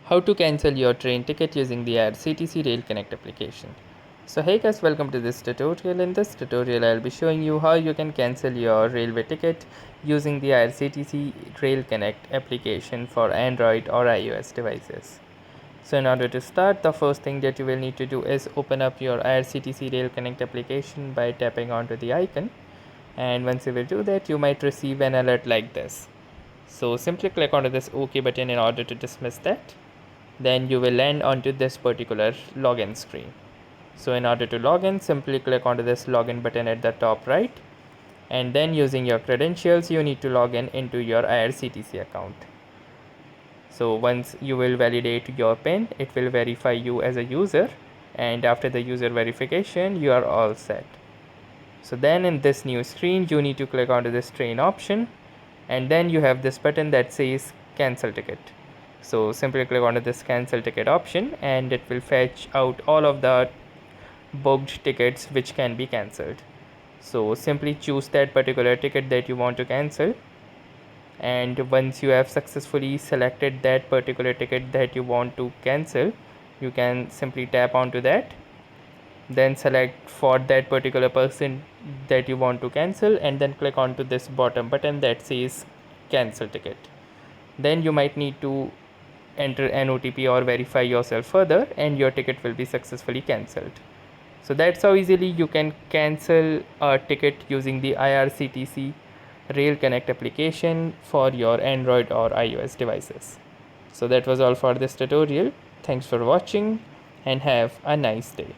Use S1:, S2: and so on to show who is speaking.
S1: How to cancel your train ticket using the IRCTC Rail Connect application. So hey guys, welcome to this tutorial. In this tutorial I'll be showing you how you can cancel your railway ticket using the IRCTC Rail Connect application for Android or iOS devices. So in order to start, the first thing that you will need to do is open up your IRCTC Rail Connect application by tapping onto the icon, and once you will do that, you might receive an alert like this. So simply click onto this OK button in order to dismiss that. Then you will land onto this particular login screen. So in order to log in, simply click onto this login button at the top right, and then using your credentials you need to log in into your IRCTC account. So once you will validate your PIN, it will verify you as a user, and after the user verification you are all set. So then in this new screen you need to click onto this train option, and then you have this button that says cancel ticket. So simply click on this cancel ticket option and it will fetch out all of the booked tickets which can be cancelled. So simply choose that particular ticket that you want to cancel, and once you have successfully selected that particular ticket that you want to cancel, you can simply tap onto that, then select for that particular person that you want to cancel, and then click onto this bottom button that says cancel ticket. Then you might need to enter an OTP or verify yourself further, and your ticket will be successfully cancelled. So that's how easily you can cancel a ticket using the IRCTC Rail Connect application for your Android or iOS devices. So that was all for this tutorial. Thanks for watching and have a nice day.